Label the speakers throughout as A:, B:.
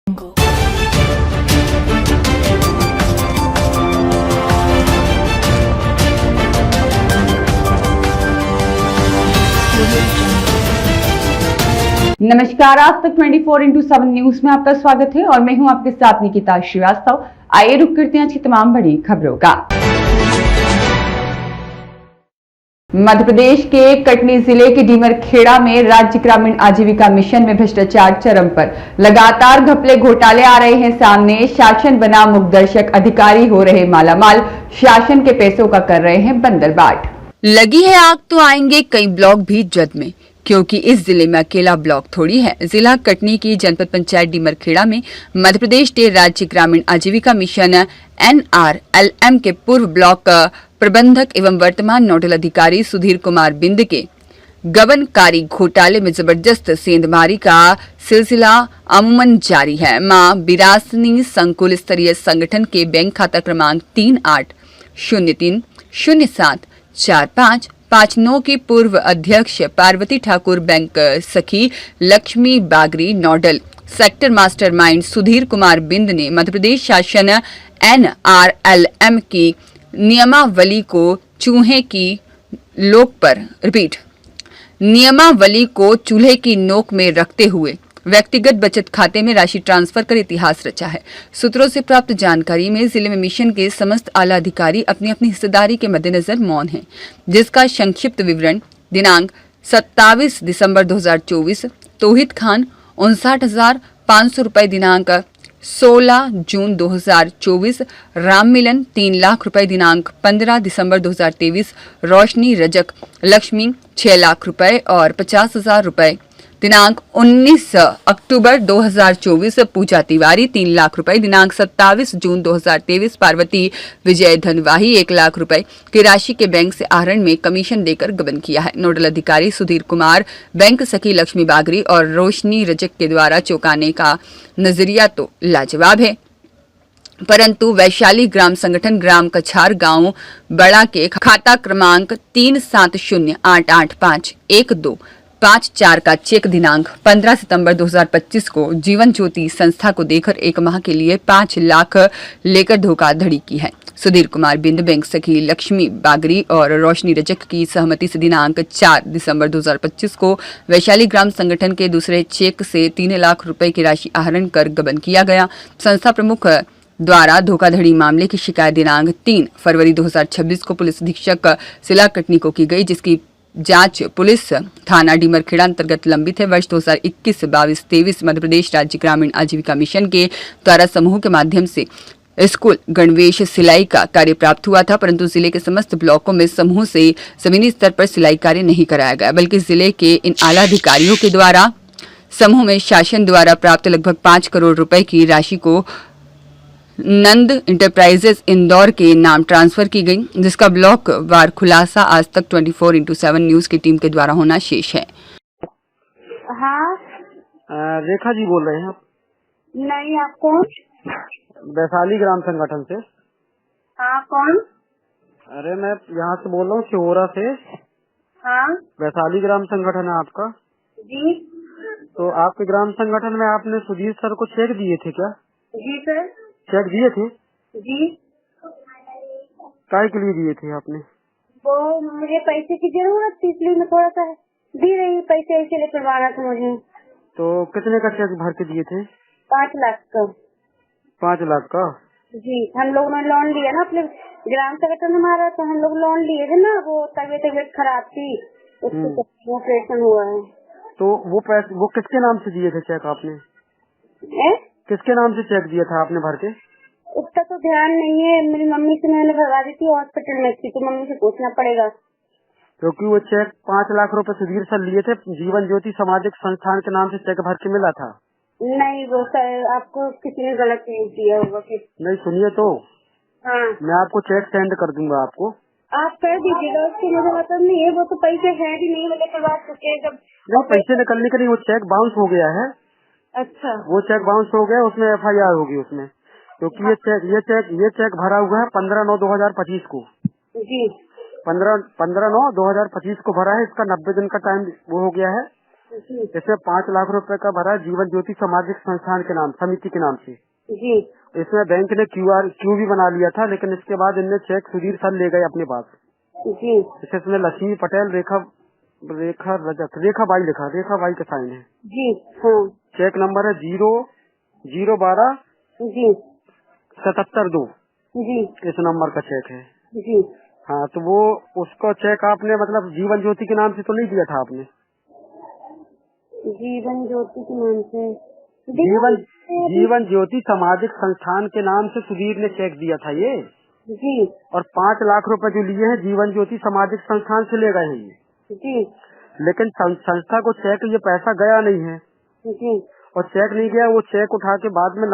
A: नमस्कार, आज तक 24x7 न्यूज में आपका स्वागत है और मैं हूं आपके साथ निकिता श्रीवास्तव। आइए रुक करते हैं आज की तमाम बड़ी खबरों का। मध्य प्रदेश के कटनी जिले के डीमरखेड़ा में राज्य ग्रामीण आजीविका मिशन में भ्रष्टाचार चरम पर। लगातार घपले घोटाले आ रहे हैं सामने। शासन बनाम मुखदर्शक अधिकारी हो रहे मालामाल, शासन के पैसों का कर रहे हैं बंदरबाट। लगी है आग तो आएंगे कई ब्लॉक भी जद में, क्योंकि इस जिले में अकेला ब्लॉक थोड़ी है। जिला कटनी की जनपद पंचायत डीमरखेड़ा में मध्य प्रदेश के राज्य ग्रामीण आजीविका मिशन NRLM के पूर्व ब्लॉक प्रबंधक एवं वर्तमान नोडल अधिकारी सुधीर कुमार बिंद के गबनकारी घोटाले में जबरदस्त सेंधमारी का सिलसिला अमूमन जारी है। मां बिरासनी संकुल स्तरीय संगठन के बैंक खाता क्रमांक 3803074559 की पूर्व अध्यक्ष पार्वती ठाकुर, बैंक सखी Lakshmi Bagri, nodal sector mastermind Sudhir Kumar Bind ने मध्य प्रदेश शासन NRLM की नियमावली को चूल्हे की नोक में रखते हुए व्यक्तिगत बचत खाते में राशि ट्रांसफर कर इतिहास रचा है। सूत्रों से प्राप्त जानकारी में जिले में मिशन के समस्त आला अधिकारी अपनी अपनी हिस्सेदारी के मद्देनजर मौन हैं, जिसका संक्षिप्त विवरण दिनांक 27 दिसंबर 2024 तौहीद खान 59,500 रुपए, दिनांक 16 जून 2024 राम मिलन 3 लाख रुपए, दिनांक 15 दिसंबर 2023 रोशनी रजक लक्ष्मी 6 लाख रुपए और 50,000 रुपए, दिनांक 19 अक्टूबर 2024 पूजा तिवारी 3 लाख रुपए, दिनांक 27 जून 2023 पार्वती विजय धनवाही 1 लाख रुपए की राशि के बैंक से आहरण में कमीशन देकर गबन किया है। नोडल अधिकारी सुधीर कुमार, बैंक सखी लक्ष्मी बागरी और रोशनी रजक के द्वारा चौंकाने का नजरिया तो लाजवाब है, परंतु वैशाली ग्राम संगठन ग्राम कछार गांव बड़ा के खाता क्रमांक 3708851254 का चेक दिनांक 15 सितंबर 2025 को जीवन ज्योति संस्था को देकर 1 माह के लिए 5 लाख लेकर धोखाधड़ी की है। सुधीर कुमार बिंद, बैंक सखी लक्ष्मी बागरी और रोशनी रजक की सहमति से दिनांक 4 दिसंबर 2025 को वैशाली ग्राम संगठन के दूसरे चेक से 3 लाख रुपए की राशि आहरण कर गबन किया गया। संस्था प्रमुख द्वारा धोखाधड़ी मामले की शिकायत दिनांक 3 फरवरी 2026 को पुलिस अधीक्षक जिला कटनी को की गई, जिसकी जांच पुलिस थाना डीमरखेड़ा अंतर्गत लंबित है। वर्ष 2021-22-23 मध्य प्रदेश राज्य ग्रामीण आजीविका मिशन के द्वारा समूह के माध्यम से स्कूल गणवेश सिलाई का कार्य प्राप्त हुआ था, परंतु जिले के समस्त ब्लॉकों में समूह से जमीनी स्तर पर सिलाई कार्य नहीं कराया गया, बल्कि जिले के इन आला अधिकारियों के द्वारा समूह में शासन द्वारा प्राप्त लगभग 5 करोड़ रुपए की राशि को नंद इंटरप्राइजेस इंदौर के नाम ट्रांसफर की गई, जिसका ब्लॉक वार खुलासा आज तक 24x7 न्यूज की टीम के द्वारा होना शेष है।
B: हाँ,
C: रेखा जी बोल रहे हैं आप?
B: नहीं, आप कौन?
C: वैशाली ग्राम संगठन से।
B: हाँ, कौन?
C: अरे मैं यहाँ से बोल रहा हूँ, शिहोरा से।
B: हाँ,
C: वैशाली ग्राम संगठन है आपका?
B: जी।
C: तो आपके ग्राम संगठन में आपने सुधीर सर को चेक दिए थे क्या?
B: जी सर।
C: चेक दिए थे?
B: जी।
C: काय के लिए दिए थे आपने?
B: वो मुझे पैसे की जरूरत थी, इसलिए मैं थोड़ा सा दी रही, पैसे इसलिए करवाना था मुझे।
C: तो कितने का चेक भर के दिए थे?
B: 5 लाख का।
C: 5 लाख का?
B: जी, हम लोग ने लोन लिया ना अपने ग्राम संगठन हमारा, तो हम लोग लोन लिए थे ना। वो तबीयत खराब थी, उसको ऑपरेशन हुआ है।
C: तो वो पैसे वो किसके नाम से दिए थे चेक आपने? किसके नाम से चेक दिया था आपने भर के?
B: उसका तो ध्यान नहीं है, मेरी मम्मी से मैंने भरवा दी थी, हॉस्पिटल में थी, तो मम्मी से पूछना पड़ेगा।
C: क्योंकि वो चेक 5 लाख रुपए सुधीर सर लिए थे, जीवन ज्योति सामाजिक संस्थान के नाम से चेक भर के मिला था।
B: नहीं, वो सर आपको किसी ने गलत यूज किया होगा फिर।
C: नहीं, सुनिए तो।
B: हाँ,
C: मैं आपको चेक सेंड कर दूंगा आपको।
B: आप कर दीजिएगा, उससे मुझे मतलब नहीं है, वो तो पैसे है भी नहीं, मुझे करवा चुके हैं जब।
C: नहीं, पैसे निकलने के लिए वो चेक बाउंस हो गया है।
B: अच्छा,
C: वो चेक बाउंस हो गया, उसमें FIR होगी उसमें, क्योंकि ये चेक भरा हुआ है 15/9/2025 को।
B: जी,
C: 15/9/2025 को भरा है। इसका 90 दिन का टाइम वो हो गया है।
B: जी
C: इसमें 5 लाख रुपए का भरा जीवन ज्योति सामाजिक संस्थान के नाम, समिति के नाम से।
B: जी
C: इसमें बैंक ने क्यू भी बना लिया था, लेकिन इसके बाद इनने चेक सुधीर सर ले गए अपने पास।
B: जी
C: इसमें लक्ष्मी पटेल, रेखा रजक, रेखा बाई का साइन है।
B: जी हाँ
C: चेक नंबर है 0-0-12
B: जी
C: 77-2,
B: जी
C: इस नंबर का चेक है।
B: जी
C: हाँ, तो वो उसको चेक आपने मतलब जीवन ज्योति के नाम से तो नहीं दिया था आपने?
B: जीवन ज्योति के नाम से
C: जीवन ज्योति सामाजिक संस्थान के नाम से सुधीर ने चेक दिया था ये,
B: जी
C: और 5 लाख रुपए जो लिए हैं जीवन ज्योति सामाजिक संस्थान से ले गए हैं ये।
B: जी
C: लेकिन संस्था को चेक ये पैसा गया नहीं है,
B: जी
C: और चेक नहीं गया। वो चेक उठा के बाद में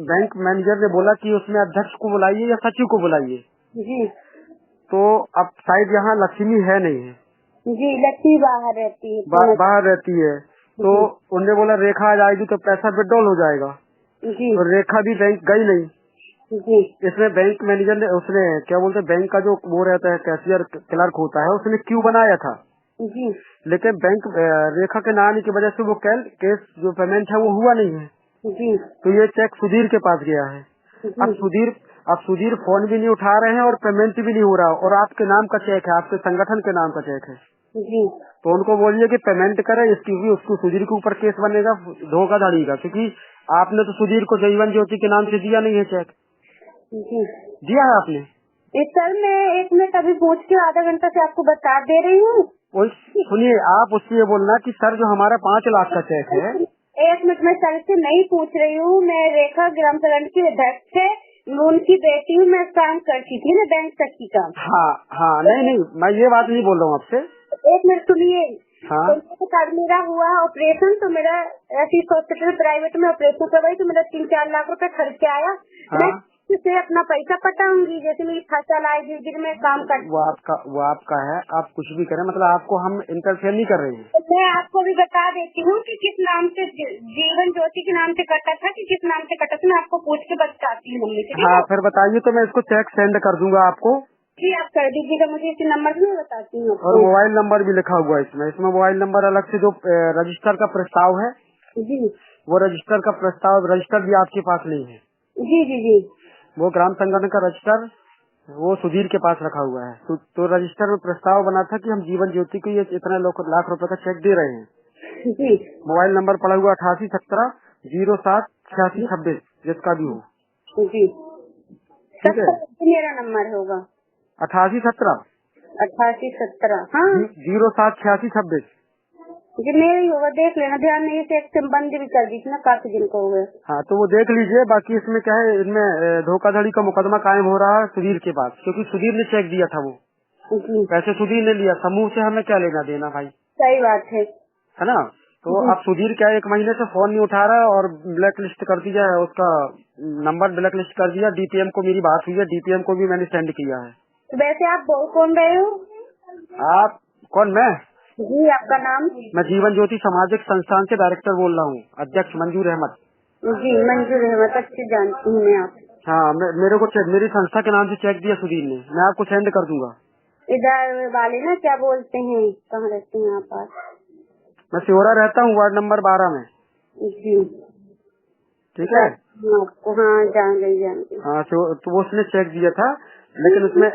C: बैंक मैनेजर ने बोला कि उसमें अध्यक्ष को बुलाइए या सचिव को बुलाइए।
B: जी
C: तो अब शायद यहाँ लक्ष्मी है नहीं है,
B: जी लक्ष्मी बाहर रहती है।
C: बाहर रहती है, तो उन्होंने बोला रेखा आ जाएगी तो पैसा विड्रॉल हो जाएगा।
B: जी
C: तो रेखा भी बैंक गई नहीं।
B: जी
C: इसमें बैंक मैनेजर ने, उसने क्या बोलते हैं, बैंक का जो वो रहता है कैशियर क्लर्क होता है, उसने क्यू बनाया था।
B: जी
C: लेकिन बैंक रेखा के ना आने की वजह से वो केस जो पेमेंट है वो हुआ नहीं है।
B: जी
C: तो ये चेक सुधीर के पास गया है। अब सुधीर फोन भी नहीं उठा रहे हैं और पेमेंट भी नहीं हो रहा, और आपके नाम का चेक है, आपके संगठन के नाम का चेक है।
B: जी
C: तो उनको बोलिए कि पेमेंट करे, इसकी भी उसको सुधीर के ऊपर केस बनेगा धोखाधड़ी का, क्योंकि आपने तो सुधीर को जीवन ज्योति के नाम से दिया नहीं है चेक।
B: जी
C: दिया है आपने?
B: सर मैं 1 मिनट अभी पूछ के आधा घंटा से आपको बता दे रही हूँ।
C: सुनिए, आप उससे ये बोलना कि सर जो हमारा 5 लाख का चेक है।
B: 1 मिनट में सर से नहीं पूछ रही हूँ, मैं रेखा ग्राम संगठन की अध्यक्ष है, मैं उनकी बेटी हूँ, मैं काम करती थी ना बैंक तक की काम।
C: हाँ, नहीं, मैं ये बात नहीं बोल रहा हूँ आपसे।
B: 1 मिनट सुनिए।
C: हाँ।
B: तो कल मेरा हुआ ऑपरेशन, तो मेरा ऐसी हॉस्पिटल प्राइवेट में ऑपरेशन करवाई, तो मेरा 3-4 लाख रुपए खर्च के आया।
C: हाँ।
B: मैं से अपना पैसा पटाऊंगी, जैसे मेरी फसल आए जिस में काम कर।
C: वो आपका है, आप कुछ भी करें, मतलब आपको हम इंटरफेयर नहीं कर रहे हैं।
B: तो मैं आपको भी बता देती हूँ कि किस नाम से जीवन ज्योति के नाम से कटा था कि किस नाम से कटा था, मैं आपको पूछ के बताती हूँ।
C: हाँ, फिर बताइए, तो मैं इसको चेक सेंड कर दूंगा आपको।
B: जी आप कर दीजिएगा, मुझे इसी नंबर से मैं बताती हूँ।
C: और मोबाइल नंबर भी लिखा हुआ है इसमें मोबाइल नंबर अलग से, जो रजिस्टर का प्रस्ताव है
B: जी,
C: वो रजिस्टर का प्रस्ताव, रजिस्टर भी आपके पास नहीं है।
B: जी जी जी
C: वो ग्राम संगठन का रजिस्टर वो सुधीर के पास रखा हुआ है। तो रजिस्टर में प्रस्ताव बना था कि हम जीवन ज्योति को ये इतने लाख रुपए का चेक दे रहे हैं।
B: जी।
C: मोबाइल नंबर पड़ा हुआ 8817-07-8626, जिसका भी हो।
B: जी
C: ठीक है,
B: मेरा नंबर होगा
C: 8817
B: हाँ
C: 07-8626।
B: जी मेरा ही होगा, देख लेना ध्यान नहीं से एक बंद भी कर दी थी ना, काफी दिन को हो गए।
C: हाँ, तो वो देख लीजिए। बाकी इसमें क्या है, इनमें धोखाधड़ी का मुकदमा कायम हो रहा है सुधीर के पास, क्योंकि सुधीर ने चेक दिया था, वो
B: जी
C: पैसे सुधीर ने लिया, समूह से हमें क्या लेना देना भाई,
B: सही बात है
C: ना। तो अब सुधीर क्या 1 महीने से फोन नहीं उठा रहा और ब्लैक लिस्ट कर दिया है, उसका नंबर ब्लैक लिस्ट कर दिया। डीपीएम को मेरी बात हुई है, डीपीएम को भी मैंने सेंड किया है।
B: वैसे आप बोल कौन रहे हो?
C: आप कौन? मैं
B: जी आपका नाम?
C: मैं जीवन ज्योति सामाजिक संस्थान के डायरेक्टर बोल रहा हूँ, अध्यक्ष मंजूर अहमद।
B: जी मंजूर अहमद, अच्छी जानती हूँ मैं आप।
C: हाँ, मेरे को मेरी संस्था के नाम से चेक दिया सुधीर ने, मैं आपको सेंड कर दूंगा।
B: इधर वाले ना क्या बोलते हैं, कहाँ रहते हैं आप?
C: मैं सिहोरा रहता हूँ, वार्ड नंबर 12 में।
B: जी
C: ठीक है,
B: आपको हाँ जान गई।
C: हाँ, तो उसने चेक दिया था, लेकिन उसमें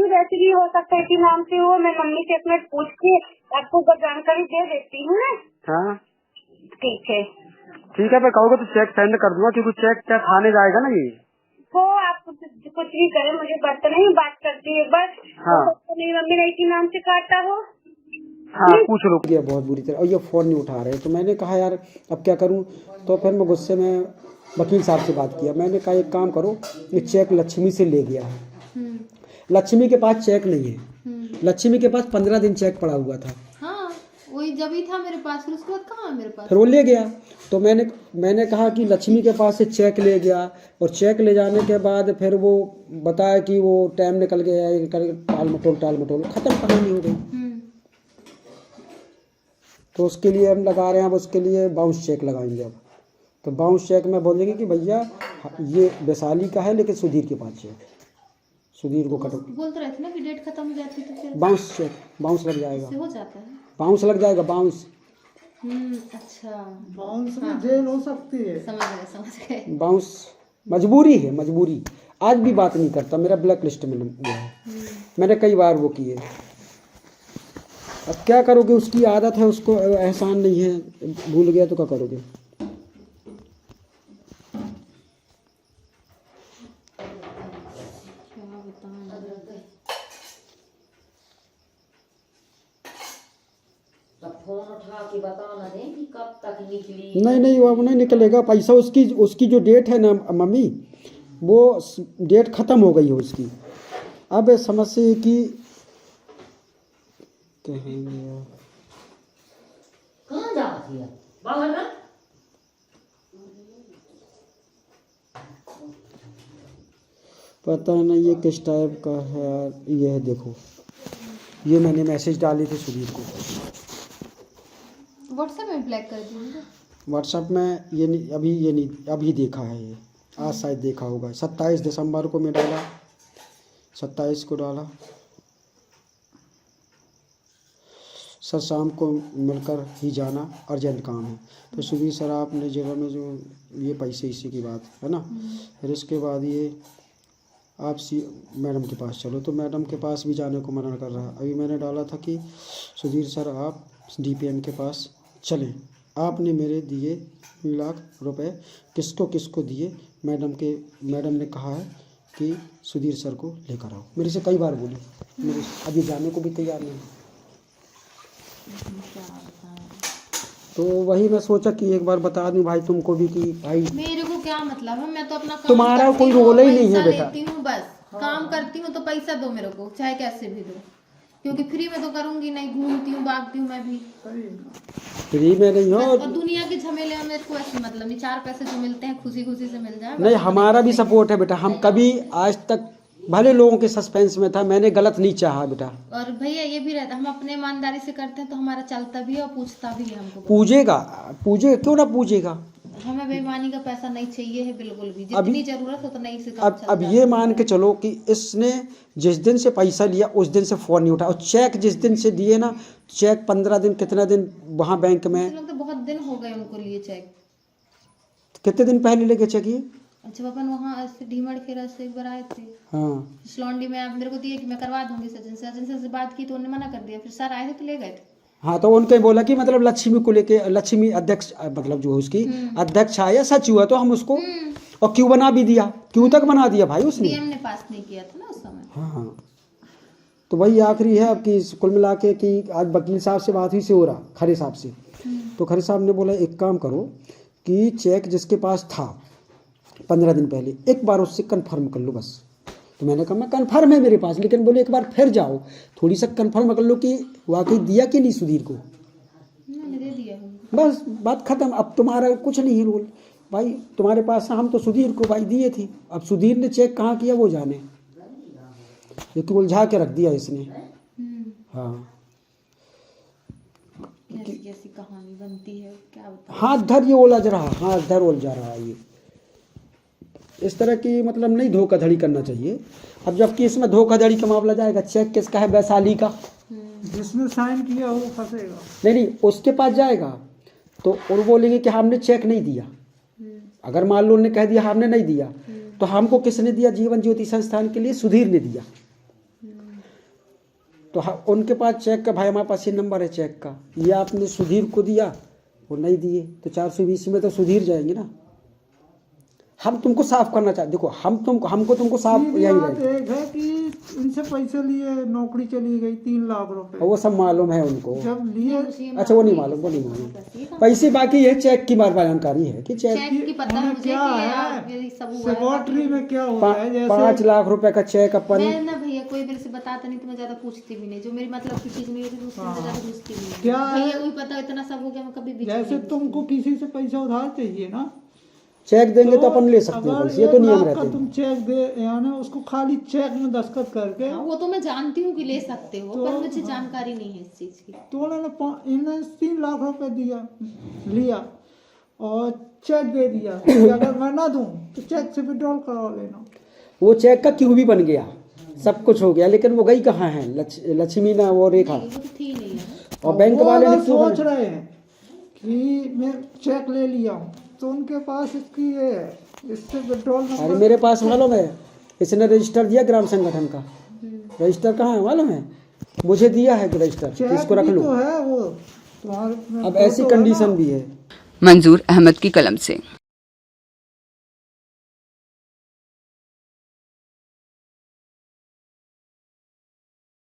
B: वैसे भी हो सकता है कि नाम से हो। मैं मम्मी से अपने पूछ के आपको जानकारी दे देती हूँ ना।
C: हाँ
B: ठीक है,
C: मैं कहोगे तो चेक सेंड कर दूंगा, क्योंकि चेक क्या थाने जाएगा ना ये।
B: वो आप कुछ भी करें, मुझे बात नहीं बात करती है बस।
C: हाँ,
B: मेरी मम्मी ने इसी नाम से काटा हो।
C: हाँ पूछ लो।
D: ये बहुत बुरी तरह, और ये फ़ोन नहीं उठा रहे, तो मैंने कहा यार अब क्या करूं। तो फिर मैं गुस्से में वकील साहब से बात किया। मैंने कहा एक काम करो, ये चेक लक्ष्मी से ले गया है। लक्ष्मी के पास चेक नहीं है, लक्ष्मी के पास 15 दिन चेक पड़ा हुआ था।
E: हाँ वही जब ही था मेरे पास, फिर उसके बाद कहाँ है मेरे पास।
D: फिर वो ले गया। तो मैंने कहा कि लक्ष्मी के पास से चेक ले गया, और चेक ले जाने के बाद फिर वो बताया कि वो टाइम निकल गया, टाल मटोल ख़त्म कहानी हो गई। तो उसके लिए हम लगा रहे हैं, अब उसके लिए बाउंस चेक लगाएंगे। अब तो बाउंस चेक में बोलेंगे कि भैया ये वैशाली का है, लेकिन सुधीर के पास चेक, सुधीर को
E: बोलते रहते ना कि डेट खत्म हो जाती तो फिर
D: बाउंस चेक, बाउंस लग जाएगा,
E: हो जाता है।
D: बाउंस लग जाएगा, बाउंस
E: अच्छा
F: बाउंस में जेल हो सकती है।
E: समझ गए
D: बाउंस मजबूरी है, मजबूरी। आज भी बात नहीं करता, मेरा ब्लैक लिस्ट में वो है। मैंने कई बार वो किए। अब क्या करोगे, उसकी आदत है, उसको एहसान नहीं है, भूल गया तो क्या करोगे।
E: क्या बताऊं।
G: फोन उठा के बता ना दें कि कब तक निकली।
D: नहीं, वो अब नहीं निकलेगा पैसा। उसकी जो डेट है ना मम्मी, वो डेट ख़त्म हो गई है उसकी। अब समस्या है कि
G: कहाँ जा रही है? बाहर ना।
D: पता नहीं ये किस टाइप का है यार। ये है देखो, ये मैंने मैसेज डाले थे सुधीर को
E: व्हाट्सएप में ब्लैक कर दूँगा।
D: व्हाट्सएप में। ये नहीं अभी देखा है ये, आज शायद देखा होगा। 27 दिसंबर को मैं डाला, 27 को डाला। सर शाम को मिलकर ही जाना, अर्जेंट काम है। तो सुबह सर आपने जगह में जो ये पैसे इसी की बात है ना। फिर इसके बाद ये आप मैडम के पास चलो, तो मैडम के पास भी जाने को मना कर रहा। अभी मैंने डाला था कि सुधीर सर आप DPM के पास चलें। आपने मेरे दिए 3 लाख रुपए किसको किसको दिए। मैडम ने कहा है कि सुधीर सर को लेकर आओ। मेरे से कई बार बोली, मेरे अभी जाने को भी तैयार नहीं। तो वही मैं सोचा कि एक बार बता दूं भाई तुमको भी कि भाई
E: मेरे को क्या मतलब है, मैं तो अपना काम
D: तुम्हारा
E: करती
D: कोई
E: हूँ,
D: रोल ही नहीं है
E: पैसा
D: बेटा।
E: लेती हूँ बस। काम करती हूँ तो पैसा दो मेरे को, चाहे कैसे भी दो, क्योंकि फ्री में तो करूंगी नहीं। घूमती हूँ, भागती हूँ मैं भी।
D: फ्री में नहीं हो।
E: और दुनिया के झमेले में मेरे को ऐसे मतलब नहीं। 4 पैसे जो मिलते हैं खुशी खुशी से मिल जाए।
D: नहीं, हमारा भी सपोर्ट है बेटा। हम कभी आज तक भले लोगों के सस्पेंस में था, मैंने गलत नहीं चाहा बेटा।
E: और भैया ये भी रहता, हम अपने ईमानदारी से करते हैं तो हमारा चलता भी है और पूछता भी है हमको।
D: पूजेगा क्यों ना पूजेगा।
E: हमें बेईमानी का पैसा नहीं चाहिए है बिल्कुल भी। जितनी जरूरत हो तो नहीं से काम
D: अब ये मान के चलो कि इसने जिस दिन से पैसा लिया उस दिन से फ़ोन नहीं उठा। और चेक जिस दिन से दिए ना, चेक 15 दिन कितना दिन वहाँ बैंक में।
E: लोग तो बहुत दिन हो गए उनको लिए चेक।
D: कितने दिन पहले लेके चेक किए।
E: जब अपन वहाँ से ढीमड़ खेरा से एक बार आए थे,
D: हाँ
E: लॉन्डी में आप मेरे को दिए कि मैं करवा दूंगी सचिन से बात की तो उन्होंने मना कर दिया। फिर सर आए थे तो ले गए थे।
D: हाँ, तो उनके बोला कि मतलब लक्ष्मी को लेके, लक्ष्मी अध्यक्ष मतलब जो है उसकी अध्यक्ष आया, सच हुआ तो हम उसको और क्यों बना भी दिया, क्यों तक बना दिया भाई उसने।
E: डीएम ने पास नहीं किया था ना उस समय।
D: हाँ, तो वही आखिरी है अब कि कुल मिला के कि आज वकील साहब से बात हुई से हो रहा खरे साहब से। तो खरे साहब ने बोला एक काम करो कि चेक जिसके पास था 15 दिन पहले एक बार उससे कन्फर्म कर लो बस। तो मैंने कहा मैं कन्फर्म है मेरे पास, लेकिन बोले एक बार फिर जाओ थोड़ी सा कन्फर्म कर लो कि वाकई दिया कि नहीं सुधीर को।
E: मैंने दे दिया है।
D: बस बात खत्म। अब तुम्हारा कुछ नहीं है रोल भाई, तुम्हारे पास हम तो सुधीर को भाई दिए थे। अब सुधीर ने चेक कहाँ किया वो जाने, लेकिन उलझा के रख दिया इसने। हाँ,
E: कैसी कहानी बनती है क्या बताऊं।
D: हाथ धर ये उलझ रहा, हाथ धर उलझा रहा है ये। इस तरह की मतलब नहीं धोखाधड़ी करना चाहिए। अब जबकि इसमें धोखाधड़ी का मामला जाएगा, चेक किसका है, वैशाली का।
F: जिसने साइन किया वो फंसेगा।
D: नहीं, उसके पास जाएगा तो और बोलेंगे कि हमने चेक नहीं दिया। अगर मान लो उन्होंने कह दिया हमने नहीं दिया, तो हमको किसने दिया, जीवन ज्योति संस्थान के लिए सुधीर ने दिया। तो उनके पास चेक का, भाई हमारे पास ये नंबर है चेक का, ये आपने सुधीर को दिया, वो नहीं दिए तो 420 में तो सुधीर जाएंगे ना। हम तुमको साफ करना चाहते, देखो हमको तुमको साफ यही रहे।
F: एक है कि इनसे पैसे लिए, नौकरी चली गई 3 लाख रुपए।
D: वो सब मालूम है उनको।
F: जब लिए
D: अच्छा वो नहीं मालूम। पैसे बाकी है, चेक की बार जानकारी है कि
E: चेक की पता है मुझे
F: क्या
E: कि
F: है,
E: आप ये सब हुआ है।
F: सेक्रेटरी में क्या होता है, जैसे
D: 5 लाख रुपए का चेक अपन।
E: मैं ना भैया कोई मेरे से बताता नहीं तो मैं ज्यादा पूछती भी नहीं। जो मेरी मतलब की चीज नहीं होती उससे मैं ज्यादा पूछती भी नहीं।
F: क्या है?
E: भैया वही पता इतना सब हो गया, मैं कभी भी
F: जैसे तुमको किसी से पैसा उधार चाहिए ना,
D: चेक देंगे तो अपन ले सकते हैं
F: अगर
D: पैसे, ये तो
F: 1
D: नियम
F: लाख
D: रहते
F: का
D: हैं।
F: तुम चेक दे यानी उसको खाली चेक में दस्तखत करके,
E: वो तो मैं जानती हूँ कि ले सकते हो, पर मुझे जानकारी नहीं है इस चीज की।
F: तो इन्होंने 3 लाख रुपए लिया और चेक दे दिया कि अगर मैं ना दूं तो चेक से विड्रॉल करवा लेना।
D: वो चेक का क्यों भी बन गया, सब कुछ हो गया, लेकिन वो गई कहाँ है लक्ष्मी ना वो रेखा।
E: वो तो थी नहीं है।
D: और बैंक
F: वो
D: वाले ने
F: अगर
D: क्यों
F: सोच रहे हैं कि मैं चेक ले लिया हूँ, तो उनके पास इसकी ये है, इससे विड्रॉल
D: अरे मेरे पास मालूम है, इसने रजिस्टर दिया ग्राम संगठन का। रजिस्टर कहाँ है मालूम है? मुझे दिया है रजिस्टर,
F: चेक
D: इसको रख
F: भी
D: लो।
F: तो है वो तुम्हारे
D: अब ऐसी कंडीशन भी है।
A: मंजूर अहमद की कलम से।